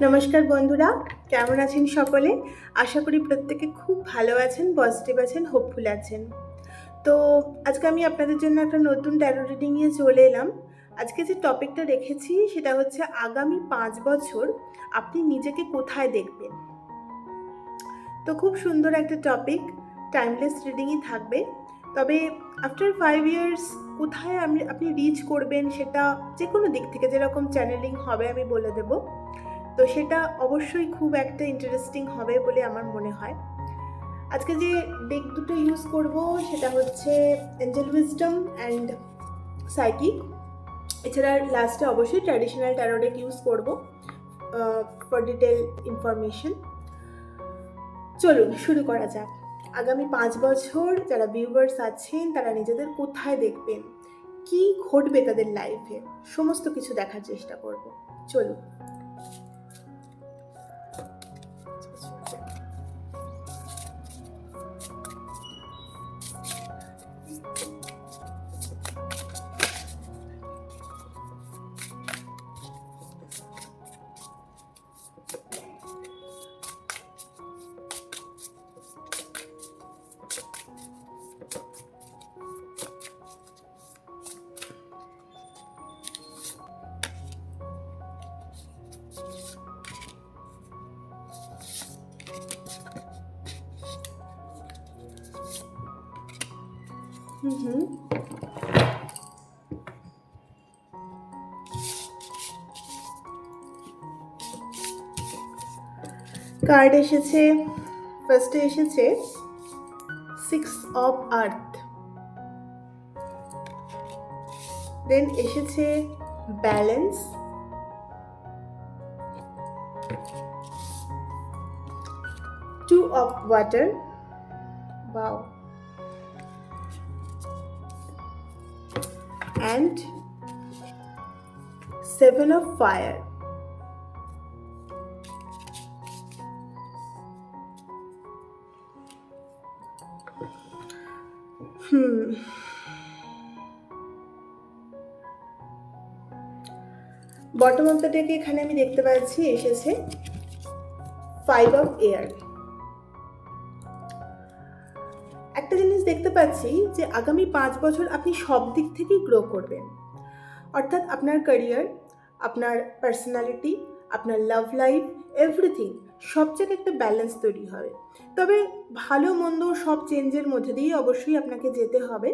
নমস্কার বন্ধুরা, কেমন আছেন সকলে? আশা করি প্রত্যেকে খুব ভালো আছেন, পজিটিভ আছেন, হোপফুল আছেন। তো আজকে আমি আপনাদের জন্য একটা নতুন ট্যারো রিডিং নিয়ে চলে এলাম। আজকে যে টপিকটা রেখেছি সেটা হচ্ছে আগামী 5 বছর আপনি নিজেকে কোথায় দেখবেন। তো খুব সুন্দর একটা টপিক, টাইমলেস রিডিংই থাকবে। তবে আফটার 5 ইয়ার্স কোথায় আপনি রিচ করবেন সেটা যে কোনো দিক থেকে যেরকম চ্যানেলিং হবে আমি বলে দেবো। তো সেটা অবশ্যই খুব একটা ইন্টারেস্টিং হবে বলে আমার মনে হয়। আজকে যে ডেক দুটো ইউজ করব সেটা হচ্ছে এঞ্জেল উইজডম অ্যান্ড সাইকিক। এছাড়া লাস্টে অবশ্যই ট্র্যাডিশনাল ট্যারো ডেক ইউজ করব ফর ডিটেল ইনফরমেশন। চলুন শুরু করা যাক। আগামী 5 বছর যারা ভিউয়ার্স আছেন তারা নিজেদের কোথায় দেখবেন, কি ঘটবে তাদের লাইফে, সমস্ত কিছু দেখার চেষ্টা করব। চলুন। কার্ড এসেছে, ফার্স্টে এসেছে 6 অফ আর্থ, দেন এসেছে balance, 2 of water, wow, and 7 of fire. Bottom of the ডেকে এখানে আমি দেখতে পাচ্ছি এসেছে 5 অফ এয়ার। একটা জিনিস দেখতে পাচ্ছি যে আগামী 5 বছর আপনি সব দিক থেকেই গ্রো করবেন, অর্থাৎ আপনার ক্যারিয়ার, আপনার পার্সোনালিটি, আপনার লাভ লাইফ, এভরিথিং, সব জায়গায় একটা ব্যালেন্স তৈরি হবে। তবে ভালো মন্দ সব চেঞ্জের মধ্যে দিয়ে অবশ্যই আপনাকে যেতে হবে।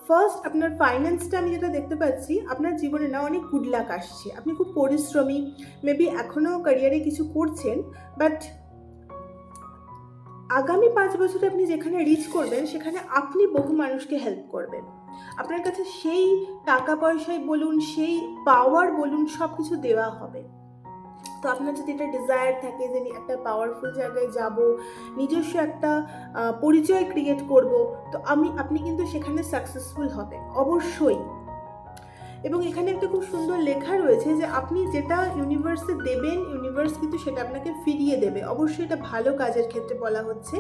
ফার্স্ট আপনার ফাইন্যান্সটা আমি যেটা দেখতে পাচ্ছি, আপনার জীবনে না অনেক গুড লাক আসছে, আপনি খুব পরিশ্রমী, মেবি এখনও ক্যারিয়ারে কিছু করছেন, বাট আগামী 5 বছরে আপনি যেখানে রিচ করবেন সেখানে আপনি বহু মানুষকে হেল্প করবেন। আপনার কাছে সেই টাকা পয়সায় বলুন, সেই পাওয়ার বলুন, সব কিছু দেওয়া হবে। তো আপনার যদি এটা ডিজায়ার থাকে যে একটা পাওয়ারফুল জায়গায় যাব, নিজস্ব একটা পরিচয় ক্রিয়েট করব, তো আপনি কিন্তু সেখানে সাকসেসফুল হবে অবশ্যই। এবং এখানে একটা খুব সুন্দর লেখা রয়েছে যে আপনি যেটা ইউনিভার্সে দেবেন, ইউনিভার্স কিন্তু সেটা আপনাকে ফিরিয়ে দেবে। অবশ্যই এটা ভালো কাজের ক্ষেত্রে বলা হচ্ছে।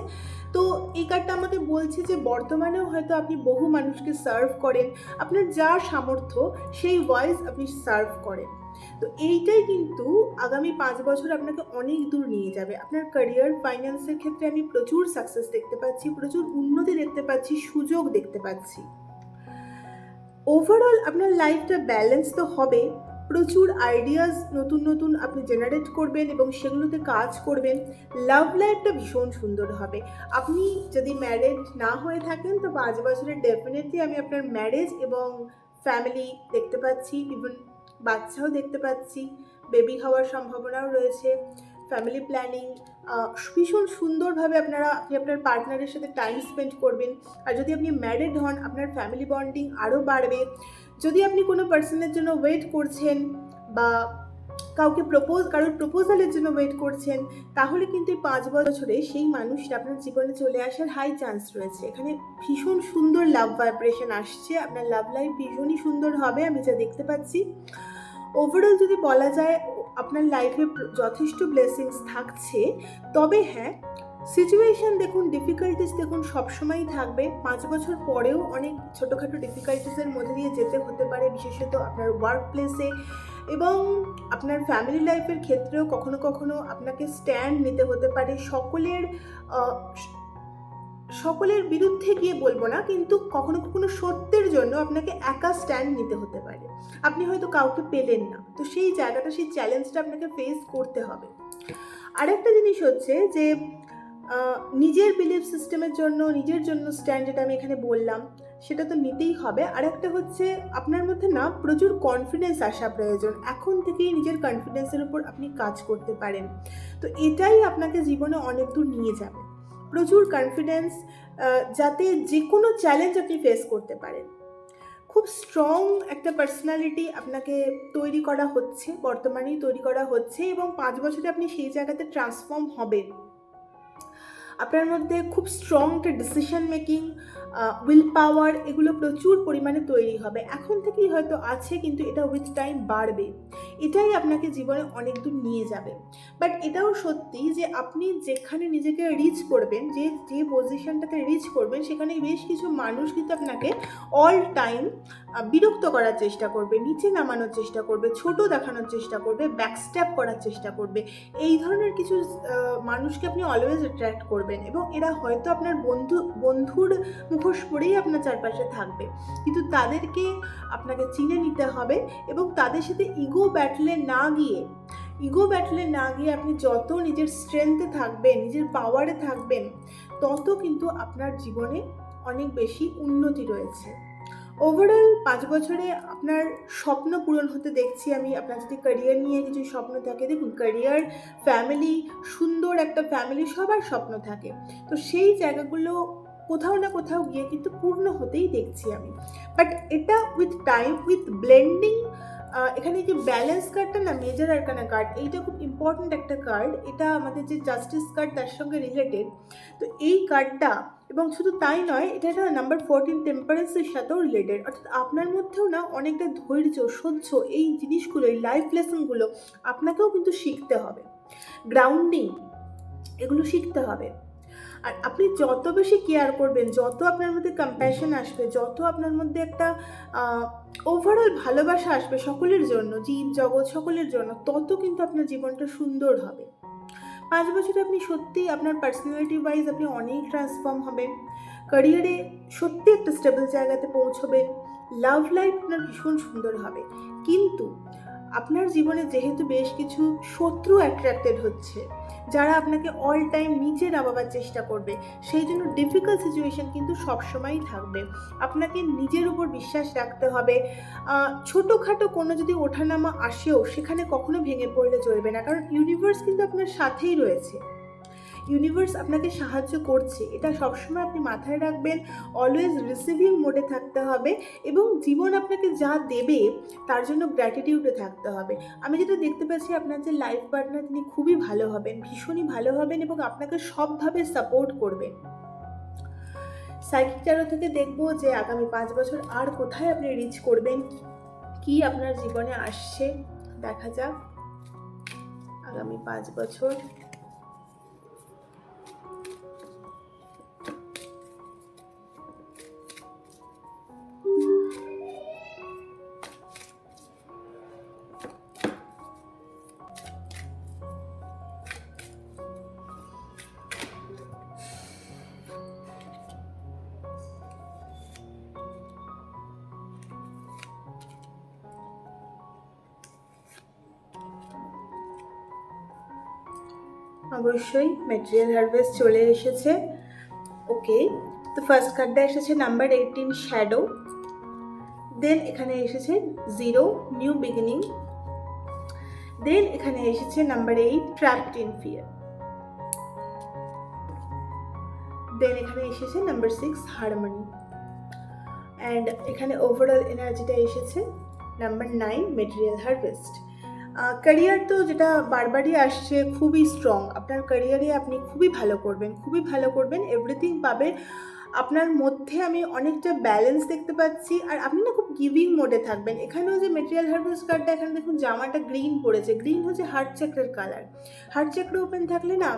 তো এই কার্ডটা আমাকে বলছে যে বর্তমানেও হয়তো আপনি বহু মানুষকে সার্ভ করেন, আপনার যা সামর্থ্য সেই ওয়াইজ আপনি সার্ভ করেন। তো এইটাই কিন্তু আগামী 5 বছর আপনাকে অনেক দূর নিয়ে যাবে। আপনার ক্যারিয়ার, ফাইন্যান্সের ক্ষেত্রে আমি প্রচুর সাকসেস দেখতে পাচ্ছি, প্রচুর উন্নতি দেখতে পাচ্ছি, সুযোগ দেখতে পাচ্ছি। ওভারঅল আপনার লাইফটা ব্যালেন্স তো হবে, প্রচুর আইডিয়াস নতুন নতুন আপনি জেনারেট করবেন এবং সেগুলোতে কাজ করবেন। লাভ লাইফটা ভীষণ সুন্দর হবে। আপনি যদি ম্যারেড না হয়ে থাকেন তো 5 বছরে ডেফিনেটলি আমি আপনার ম্যারেজ এবং ফ্যামিলি দেখতে পাচ্ছি, ইভেন বাচ্চাও দেখতে পাচ্ছি, বেবি হওয়ার সম্ভাবনাও রয়েছে। ফ্যামিলি প্ল্যানিং ভীষণ সুন্দরভাবে আপনি আপনার পার্টনারের সাথে টাইম স্পেন্ড করবেন। আর যদি আপনি ম্যারিড হন, আপনার ফ্যামিলি বন্ডিং আরও বাড়বে। যদি আপনি কোনো পার্সনের জন্য ওয়েট করছেন বা কারোর প্রপোজালের জন্য ওয়েট করছেন, তাহলে কিন্তু এই 5 বছরে সেই মানুষটা আপনার জীবনে চলে আসার হাই চান্স রয়েছে। এখানে ভীষণ সুন্দর লাভ ভাইব্রেশন আসছে, আপনার লাভ লাইফ ভীষণই সুন্দর হবে আমি যা দেখতে পাচ্ছি। ওভারঅল যদি বলা যায় আপনার লাইফে যথেষ্ট ব্লেসিংস থাকছে। তবে হ্যাঁ, সিচুয়েশন দেখুন, ডিফিকাল্টিস দেখুন সবসময়ই থাকবে। 5 বছর পরেও অনেক ছোটোখাটো ডিফিকাল্টিসের মধ্যে দিয়ে যেতে হতে পারে, বিশেষত আপনার ওয়ার্ক প্লেসে এবং আপনার ফ্যামিলি লাইফের ক্ষেত্রেও কখনো কখনো আপনাকে স্ট্যান্ড নিতে হতে পারে। সকলের বিরুদ্ধে গিয়ে বলবো না, কিন্তু কখনো কখনো সত্যের জন্য আপনাকে একা স্ট্যান্ড নিতে হতে পারে। আপনি হয়তো কাউকে পেলেন না, তো সেই জায়গাটা, সেই চ্যালেঞ্জটা আপনাকে ফেস করতে হবে। আরেকটা জিনিস হচ্ছে যে নিজের বিলিফ সিস্টেমের জন্য, নিজের জন্য স্ট্যান্ড, যেটা আমি এখানে বললাম, সেটা তো নিতেই হবে। আরেকটা হচ্ছে আপনার মধ্যে না প্রচুর কনফিডেন্স আসা প্রয়োজন। এখন থেকেই নিজের কনফিডেন্সের উপর আপনি কাজ করতে পারেন, তো এটাই আপনাকে জীবনে অনেক দূর নিয়ে যাবে। প্রচুর কনফিডেন্স, যাতে যে কোনো চ্যালেঞ্জ আপনি ফেস করতে পারেন। খুব স্ট্রং একটা পার্সোনালিটি আপনাকে তৈরি করা হচ্ছে, বর্তমানেই তৈরি করা হচ্ছে, এবং 5 বছরে আপনি সেই জায়গাতে ট্রান্সফর্ম হবেন। আপনার মধ্যে খুব স্ট্রং একটা ডিসিশন মেকিং, উইল পাওয়ার, এগুলো প্রচুর পরিমাণে তৈরি হবে। এখন থেকেই হয়তো আছে, কিন্তু এটা উইথ টাইম বাড়বে। এটাই আপনাকে জীবনে অনেক দূর নিয়ে যাবে। বাট এটাও সত্যি যে আপনি যেখানে নিজেকে রিচ করবেন, যে পজিশনটাতে রিচ করবেন, সেখানে বেশ কিছু মানুষ কিন্তু আপনাকে অল টাইম বিরক্ত করার চেষ্টা করবে, নিচে নামানোর চেষ্টা করবে, ছোট দেখানোর চেষ্টা করবে, ব্যাকস্ট্যাপ করার চেষ্টা করবে। এই ধরনের কিছু মানুষকে আপনি অলওয়েজ অ্যাট্রাক্ট করবেন, এবং এরা হয়তো আপনার বন্ধুর মুখোশ পরেই আপনার চারপাশে থাকবে, কিন্তু তাদেরকে আপনাকে চিনে নিতে হবে। এবং তাদের সাথে ইগো ব্যাটলে না গিয়ে আপনি যত নিজের স্ট্রেংথে থাকবেন, নিজের পাওয়ারে থাকবেন, তত কিন্তু আপনার জীবনে অনেক বেশি উন্নতি রয়েছে। ওভারঅল 5 বছরে আপনার স্বপ্ন পূরণ হতে দেখছি আমি। আপনার যদি ক্যারিয়ার নিয়ে কিছু স্বপ্ন থাকে, দেখুন ক্যারিয়ার, ফ্যামিলি, সুন্দর একটা ফ্যামিলি, সবার স্বপ্ন থাকে, তো সেই জায়গাগুলো কোথাও না কোথাও গিয়ে কিন্তু পূর্ণ হতেই দেখছি আমি। বাট এটা উইথ টাইম, উইথ ব্লেন্ডিং। এখানে যে ব্যালেন্স কার্ডটা না, মেজর আরকানা কার্ড, এইটা খুব ইম্পর্ট্যান্ট একটা কার্ড। এটা আমাদের যে জাস্টিস কার্ড, তার সঙ্গে রিলেটেড। তো এই কার্ডটা, এবং শুধু তাই নয়, এটা একটা নাম্বার 14 টেম্পারেন্সের সাথেও রিলেটেড। অর্থাৎ আপনার মধ্যেও না অনেকটা ধৈর্য, সহ্য, এই জিনিসগুলো, এই লাইফ লেসনগুলো আপনাকেও কিন্তু শিখতে হবে। গ্রাউন্ডিং, এগুলো শিখতে হবে। আর আপনি যত বেশি কেয়ার করবেন, যত আপনার মধ্যে কম্প্যাশন আসবে, যত আপনার মধ্যে একটা ওভারঅল ভালোবাসা আসবে সকলের জন্য, জীব জগৎ সকলের জন্য, তত কিন্তু আপনার জীবনটা সুন্দর হবে। 5 বছরে আপনি সত্যি আপনার পার্সোনালিটি ওয়াইজ আপনি অনেক ট্রান্সফর্ম হবেন, ক্যারিয়ারে সত্যি একটা স্টেবল জায়গাতে পৌঁছবেন, লাভ লাইফ আপনার ভীষণ সুন্দর হবে। কিন্তু আপনার জীবনে যেহেতু বেশ কিছু শত্রু অ্যাট্রাক্টেড হচ্ছে, যারা আপনাকে অল টাইম নিচে নামাবার চেষ্টা করবে, সেই জন্য ডিফিকাল্ট সিচুয়েশন কিন্তু সবসময়ই থাকবে। আপনাকে নিজের উপর বিশ্বাস রাখতে হবে। ছোটোখাটো কোনো যদি ওঠানামা আসেও, সেখানে কখনো ভেঙে পড়লে চলবে না, কারণ ইউনিভার্স কিন্তু আপনার সাথেই রয়েছে। ইউনিভার্স আপনাকে সাহায্য করছে, এটা সবসময় আপনি মাথায় রাখবেন। অলওয়েজ রিসিভিং মোডে থাকতে হবে, এবং জীবন আপনাকে যা দেবে তার জন্য গ্র্যাটিটিউডে থাকতে হবে। আমি যেটা দেখতে পাচ্ছি, আপনার যে লাইফ পার্টনার, তিনি খুবই ভালো হবেন, ভীষণই ভালো হবেন, এবং আপনাকে সবভাবে সাপোর্ট করবেন। সাইকিক ট্যারো থেকে দেখবো যে আগামী 5 বছর আর কোথায় আপনি রিচ করবেন, কি আপনার জীবনে আসছে, দেখা যাক আগামী 5 বছর। অবশ্যই ম্যাটেরিয়াল হারভেস্ট চলে এসেছে। ওকে, তো ফার্স্ট কার্ডটা এসেছে নাম্বার 18 শ্যাডো, দেন এখানে এসেছে 0 নিউ বিগিনিং, দেন এখানে এসেছে নাম্বার 8 ট্র্যাপড ইন ফিয়ার, দেন এখানে এসেছে নাম্বার 6 হারমোনি, অ্যান্ড এখানে ওভারঅল এনার্জিটা এসেছে নাম্বার 9 ম্যাটেরিয়াল হারভেস্ট। ক্যারিয়ার তো যেটা বারবারই আসছে, খুবই স্ট্রং। আপনার ক্যারিয়ারে আপনি খুবই ভালো করবেন, এভরিথিং পাবেন। আপনার মধ্যে আমি অনেকটা ব্যালেন্স দেখতে পাচ্ছি, আর আপনি না খুব গিভিং মোডে থাকবেন। এখানেও যে ম্যাটেরিয়াল হারভেস্ট কার্ডটা, এখানে দেখুন জামাটা গ্রিন পড়েছে। গ্রিন হচ্ছে হার্ট চাক্রের কালার। হার্ট চাক্র ওপেন থাকলে না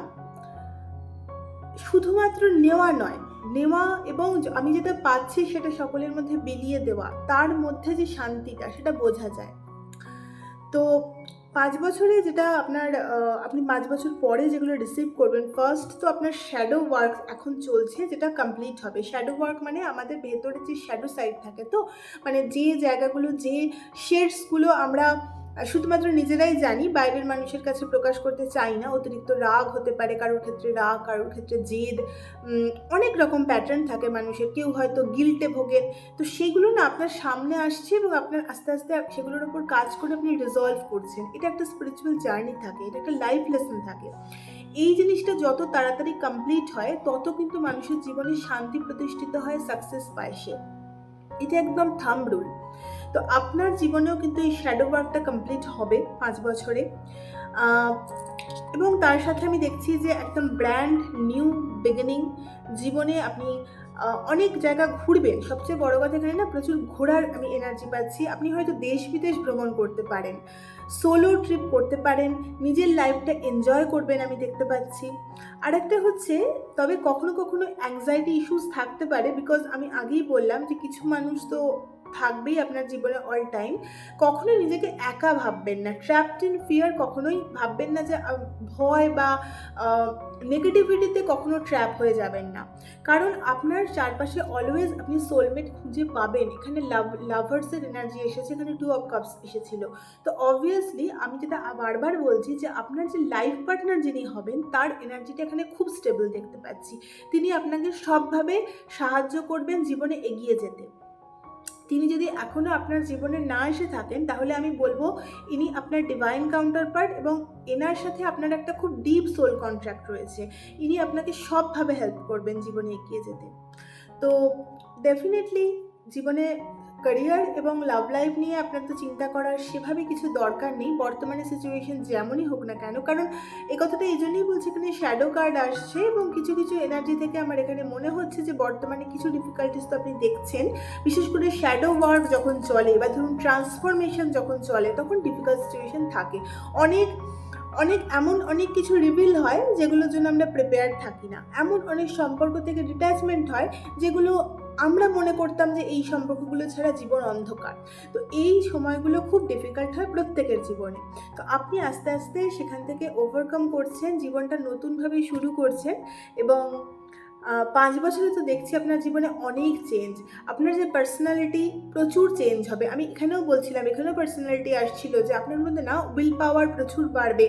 শুধুমাত্র নেওয়া নয়, নেওয়া এবং আমি যেটা পাচ্ছি সেটা সকলের মধ্যে বিলিয়ে দেওয়া, তার মধ্যে যে শান্তিটা সেটা বোঝা যায়। তো 5 বছরে যেটা আপনি 5 বছর পরে যেগুলো রিসিভ করবেন, ফার্স্ট তো আপনার শ্যাডো ওয়ার্ক এখন চলছে, যেটা কমপ্লিট হবে। শ্যাডো ওয়ার্ক মানে আমাদের ভেতরে যে শ্যাডো সাইড থাকে, তো মানে যে জায়গাগুলো, যে শেডসগুলো আমরা শুধুমাত্র নিজেরাই জানি, বাইরের মানুষের কাছে প্রকাশ করতে চাই না। অতিরিক্ত রাগ হতে পারে, কারোর ক্ষেত্রে রাগ, কারোর ক্ষেত্রে জেদ, অনেক রকম প্যাটার্ন থাকে মানুষের। কেউ হয়তো গিল্টে ভোগেন, তো সেগুলো না আপনার সামনে আসছে এবং আপনার আস্তে আস্তে সেগুলোর উপর কাজ করে আপনি রিজলভ করছেন। এটা একটা স্পিরিচুয়াল জার্নি থাকে, এটা একটা লাইফ লেসন থাকে। এই জিনিসটা যত তাড়াতাড়ি কমপ্লিট হয়, তত কিন্তু মানুষের জীবনে শান্তি প্রতিষ্ঠিত হয়, সাকসেস পায় সে। এটা একদম থাম্ব রুল। তো আপনার জীবনেও কিন্তু এই শ্যাডো ওয়ার্কটা কমপ্লিট হবে 5 বছরে। এবং তার সাথে আমি দেখছি যে একদম ব্র্যান্ড নিউ বিগিনিং। জীবনে আপনি অনেক জায়গা ঘুরবেন। সবচেয়ে বড় কথা এখানে না, প্রচুর ঘোরার আমি এনার্জি পাচ্ছি। আপনি হয়তো দেশ বিদেশ ভ্রমণ করতে পারেন, সোলো ট্রিপ করতে পারেন, নিজের লাইফটা এনজয় করবেন আমি দেখতে পাচ্ছি। আর একটা হচ্ছে, তবে কখনো কখনো অ্যাংজাইটি ইস্যুস থাকতে পারে, বিকজ আমি আগেই বললাম যে কিছু মানুষ তো থাকবেই আপনার জীবনে অল টাইম। কখনোই নিজেকে একা ভাববেন না, ট্র্যাপড ইন ফিয়ার কখনোই ভাববেন না যে ভয় বা নেগেটিভিটিতে কখনো ট্র্যাপ হয়ে যাবেন না। কারণ আপনার চারপাশে অলওয়েজ আপনি সোলমেট খুঁজে পাবেন। এখানে লাভার্সের এনার্জি এসেছে, এখানে 2 অফ কাপস এসেছিল। তো অবভিয়াসলি আমি যেটা বারবার বলছি যে আপনার যে লাইফ পার্টনার যিনি হবেন, তার এনার্জিটা এখানে খুব স্টেবল দেখতে পাচ্ছি। তিনি আপনাকে সবভাবে সাহায্য করবেন জীবনে এগিয়ে যেতে। তিনি যদি এখনও আপনার জীবনে না এসে থাকেন, তাহলে আমি বলবো ইনি আপনার ডিভাইন কাউন্টার পার্ট, এবং এনার সাথে আপনার একটা খুব ডিপ সোল কন্ট্রাক্ট রয়েছে। ইনি আপনাকে সবভাবে হেল্প করবেন জীবনে এগিয়ে যেতে। তো ডেফিনেটলি জীবনে ক্যারিয়ার এবং লাভ লাইফ নিয়ে আপনার তো চিন্তা করার সেভাবে কিছু দরকার নেই, বর্তমানে সিচুয়েশন যেমনই হোক না কেন। কারণ এই কথাটা এই জন্যই বলছি, এখানে শ্যাডো কার্ড আসছে এবং কিছু কিছু এনার্জি থেকে আমার এখানে মনে হচ্ছে যে বর্তমানে কিছু ডিফিকাল্টিস তো আপনি দেখছেন। বিশেষ করে শ্যাডো ওয়ার্ক যখন চলে বা ধরুন ট্রান্সফরমেশন যখন চলে, তখন ডিফিকাল্ট সিচুয়েশন থাকে। অনেক কিছু রিভিল হয় যেগুলোর জন্য আমরা প্রিপেয়ার থাকি না। এমন অনেক সম্পর্ক থেকে ডিট্যাচমেন্ট হয় যেগুলো আমরা মনে করতাম যে এই সম্পর্কগুলো ছাড়া জীবন অন্ধকার। তো এই সময়গুলো খুব ডিফিকাল্ট হয় প্রত্যেকের জীবনে। তো আপনি আস্তে আস্তে সেখান থেকে ওভারকাম করছেন, জীবনটা নতুনভাবে শুরু করছেন। এবং 5 বছরে তো দেখছি আপনার জীবনে অনেক চেঞ্জ। আপনার যে পার্সোনালিটি, প্রচুর চেঞ্জ হবে। আমি এখানেও বলছিলাম, এখানেও পার্সোনালিটি আসছিল যে আপনার মধ্যে না উইল পাওয়ার প্রচুর বাড়বে,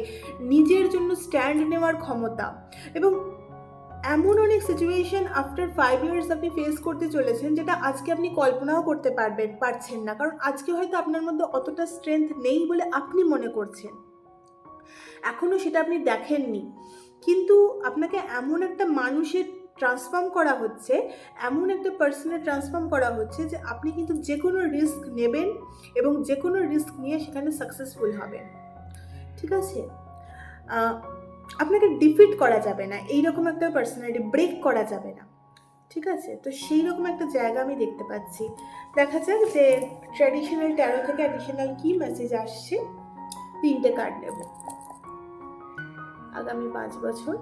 নিজের জন্য স্ট্যান্ড নেওয়ার ক্ষমতা। এবং এমন অনেক সিচুয়েশন আফটার 5 ইয়ার্স আপনি ফেস করতে চলেছেন, যেটা আজকে আপনি কল্পনাও করতে পারছেন না। কারণ আজকে হয়তো আপনার মধ্যে অতটা স্ট্রেংথ নেই বলে আপনি মনে করছেন, এখনও সেটা আপনি দেখেননি। কিন্তু আপনাকে এমন একটা মানুষের ট্রান্সফর্ম করা হচ্ছে, এমন একটা পার্সনে ট্রান্সফর্ম করা হচ্ছে যে আপনি কিন্তু যে কোনো রিস্ক নেবেন এবং যে কোনো রিস্ক নিয়ে সেখানে সাকসেসফুল হবেন। ঠিক আছে? আপনাকে ডিফিট করা যাবে না, এইরকম একটা পার্সোনালিটি ব্রেক করা যাবে না। ঠিক আছে? তো সেই রকম একটা জায়গা আমি দেখতে পাচ্ছি। দেখা যাক যে ট্র্যাডিশনাল ট্যারো থেকে অ্যাডিশনাল কি মেসেজ আসছে। 3টে কার্ড নেব। আগামী 5 বছর।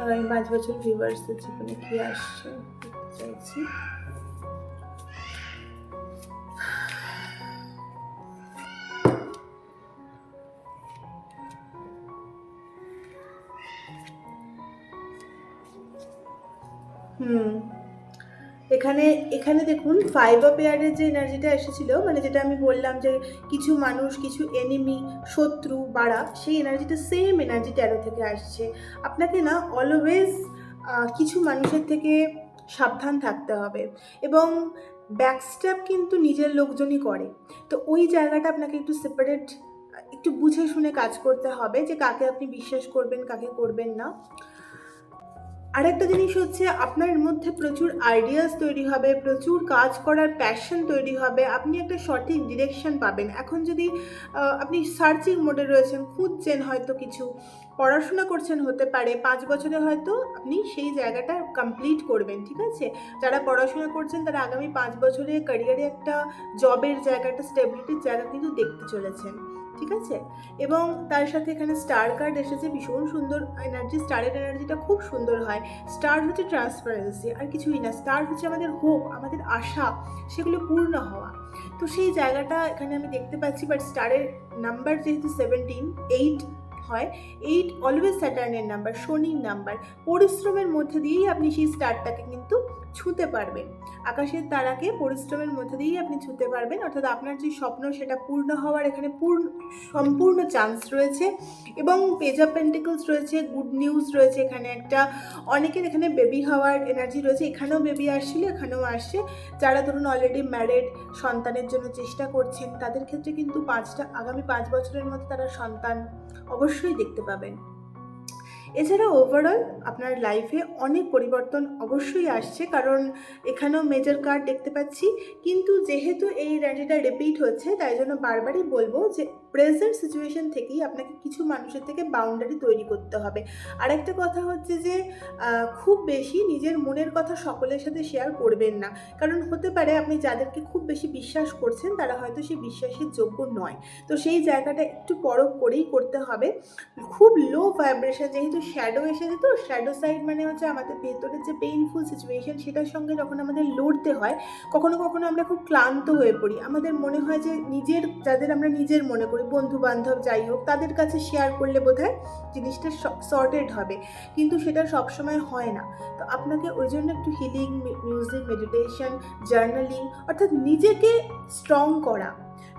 আগামী 5 বছর ভিউয়ার্সদের জীবনে কি আসছে দেখতে চাইছি। এখানে দেখুন 5 অফ এয়ারের যে এনার্জিটা এসেছিল, মানে যেটা আমি বললাম যে কিছু মানুষ, কিছু এনিমি, শত্রু বাড়া, সেই এনার্জিটা সেম এনার্জি ট্যারো থেকে আসছে। আপনাকে না অলওয়েজ কিছু মানুষের থেকে সাবধান থাকতে হবে, এবং ব্যাকস্ট্যাপ কিন্তু নিজের লোকজনই করে। তো ওই জায়গাটা আপনাকে একটু সেপারেট, একটু বুঝে শুনে কাজ করতে হবে যে কাকে আপনি বিশ্বাস করবেন, কাকে করবেন না। আরেকটা জিনিস হচ্ছে, আপনার মধ্যে প্রচুর আইডিয়াস তৈরি হবে, প্রচুর কাজ করার প্যাশন তৈরি হবে, আপনি একটা সঠিক ডিরেকশন পাবেন। এখন যদি আপনি সার্চিং মোডে রয়েছেন, খুঁজছেন হয়তো কিছু, পড়াশোনা করছেন হতে পারে 5 বছরে হয়তো আপনি সেই জায়গাটা কমপ্লিট করবেন, ঠিক আছে? যারা পড়াশোনা করছেন তারা আগামী 5 বছরে ক্যারিয়ারে একটা জবের জায়গা, একটা স্টেবিলিটির জায়গা কিন্তু দেখতে চলেছেন, ঠিক আছে? এবং তার সাথে এখানে স্টার কার্ড এসেছে, ভীষণ সুন্দর এনার্জি, স্টারের এনার্জিটা খুব সুন্দর হয়। স্টার হচ্ছে ট্রান্সপারেন্সি, আর কিছুই না। স্টার হচ্ছে আমাদের হোপ, আমাদের আশা, সেগুলো পূর্ণ হওয়া। তো সেই জায়গাটা এখানে আমি দেখতে পাচ্ছি। বাট স্টারের নাম্বার যেহেতু 17, 8 হয়, 8 অলওয়েজ স্যাটার্নের নাম্বার, শনির নাম্বার। পরিশ্রমের মধ্যে দিয়েই আপনি সেই স্টারটাকে কিন্তু ছুঁতে পারবেন। আকাশের তারাকে পরিশ্রমের মধ্যে দিয়েই আপনি ছুঁতে পারবেন, অর্থাৎ আপনার যে স্বপ্ন সেটা পূর্ণ হওয়ার এখানে সম্পূর্ণ চান্স রয়েছে। এবং পেজ অফ পেন্টিকলস রয়েছে, গুড নিউজ রয়েছে এখানে একটা। অনেকের এখানে বেবি হওয়ার এনার্জি রয়েছে, এখানেও বেবি আসছিল, এখানেও আসছে। যারা ধরুন অলরেডি ম্যারিড, সন্তানের জন্য চেষ্টা করছেন, তাদের ক্ষেত্রে কিন্তু আগামী 5 বছরের মধ্যে তারা সন্তান অবশ্যই দেখতে পাবেন। এছাড়া ওভারঅল আপনার লাইফে অনেক পরিবর্তন অবশ্যই আসছে, কারণ এখানেও মেজর কার্ড দেখতে পাচ্ছি। কিন্তু যেহেতু এই এনার্জিটা রিপিট হচ্ছে, তাই জন্য বারবারই বলবো যে প্রেজেন্ট সিচুয়েশন থেকেই আপনাকে কিছু মানুষের থেকে বাউন্ডারি তৈরি করতে হবে। আরেকটা কথা হচ্ছে যে খুব বেশি নিজের মনের কথা সকলের সাথে শেয়ার করবেন না, কারণ হতে পারে আপনি যাদেরকে খুব বেশি বিশ্বাস করছেন তারা হয়তো সেই বিশ্বাসের যোগ্য নয়। তো সেই জায়গাটা একটু পরখ করেই করতে হবে। খুব লো ভাইব্রেশন, যেহেতু শ্যাডো এসেছে, তো শ্যাডো সাইড মানে হচ্ছে আমাদের ভেতরের যে পেইনফুল সিচুয়েশন, সেটার সঙ্গে যখন আমাদের লড়তে হয়, কখনো কখনো আমরা খুব ক্লান্ত হয়ে পড়ি। আমাদের মনে হয় যে যাদের আমরা নিজের মনে করি, বন্ধু বান্ধব যাই হোক, তাদের কাছে শেয়ার করলে বোধহয় জিনিসটা সর্টেড হবে, কিন্তু সেটা সবসময় হয় না। তো আপনাকে ওই জন্য একটু হিলিং, মিউজিক, মেডিটেশন, জার্নালিং, অর্থাৎ নিজেকে স্ট্রং করা,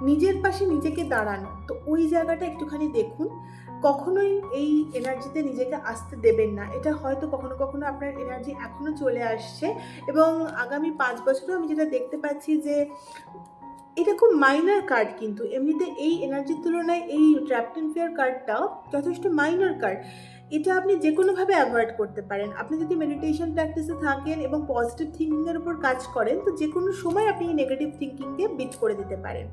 নিজের পাশে নিজেকে দাঁড়ানো, তো ওই জায়গাটা একটুখানি দেখুন। কখনোই এই এনার্জিতে নিজেকে আসতে দেবেন না। এটা হয়তো কখনো কখনো আপনার এনার্জি এখনও চলে আসছে, এবং আগামী 5 বছরেও আমি যেটা দেখতে পাচ্ছি যে এটা খুব মাইনর কার্ড, কিন্তু এমনিতে এই এনার্জির তুলনায় এই ট্র্যাপড ইন ফিয়ার কার্ডটাও যথেষ্ট মাইনর কার্ড। এটা আপনি যে কোনোভাবে অ্যাভয়েড করতে পারেন। আপনি যদি মেডিটেশন প্র্যাকটিসে থাকেন এবং পজিটিভ থিঙ্কিংয়ের উপর কাজ করেন, তো যে কোনো সময় আপনি এই নেগেটিভ থিঙ্কিংকে বিট করে দিতে পারেন,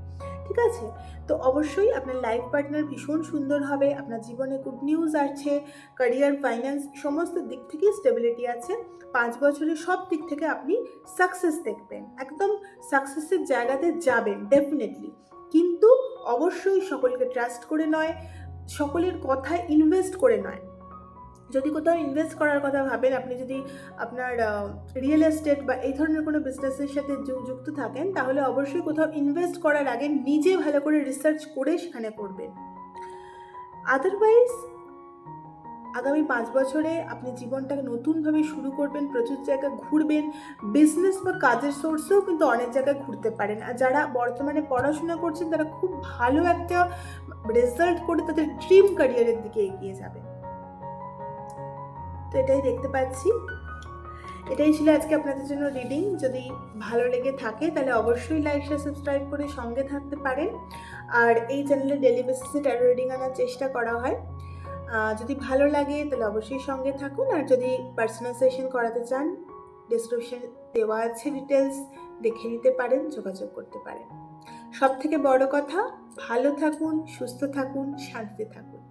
ঠিক আছে? তো অবশ্যই আপনার লাইফ পার্টনার ভীষণ সুন্দর হবে, আপনার জীবনে গুড নিউজ আছে, ক্যারিয়ার, ফাইন্যান্স সমস্ত দিক থেকেই স্টেবিলিটি আছে। 5 বছরে সব দিক থেকে আপনি সাকসেস দেখবেন, একদম সাকসেসের জায়গাতে যাবেন ডেফিনেটলি। কিন্তু অবশ্যই সকলকে ট্রাস্ট করে নয়, সকলের কথায় ইনভেস্ট করে নয়। যদি কোথাও ইনভেস্ট করার কথা ভাবেন, আপনি যদি আপনার রিয়েল এস্টেট বা এই ধরনের কোনো বিজনেসের সাথে যুক্ত থাকেন, তাহলে অবশ্যই কোথাও ইনভেস্ট করার আগে নিজে ভালো করে রিসার্চ করে সেখানে করবেন। আদারওয়াইজ আগামী 5 বছরে আপনি জীবনটাকে নতুনভাবে শুরু করবেন, প্রচুর জায়গায় ঘুরবেন, বিজনেস বা কাজের সোর্সেও কিন্তু অনেক জায়গায় ঘুরতে পারেন। আর যারা বর্তমানে পড়াশোনা করছেন তারা খুব ভালো একটা রেজাল্ট করে তাদের ড্রিম ক্যারিয়ারের দিকে এগিয়ে যাবে। তো এটাই দেখতে পাচ্ছি। এটাই ছিল আজকে আপনাদের জন্য রিডিং। যদি ভালো লেগে থাকে তাহলে অবশ্যই লাইক, শেয়ার, সাবস্ক্রাইব করে সঙ্গে থাকতে পারেন। আর এই চ্যানেলে ডেলি বেসিসে ট্যারো রিডিং আনার চেষ্টা করা হয়। যদি ভালো লাগে তাহলে অবশ্যই সঙ্গে থাকুন। আর যদি পার্সোনাল সেশন করাতে চান, ডেসক্রিপশন দেওয়া আছে, ডিটেলস দেখে নিতে পারেন, যোগাযোগ করতে পারেন। সব থেকে বড় কথা, ভালো থাকুন, সুস্থ থাকুন, শান্তিতে থাকুন।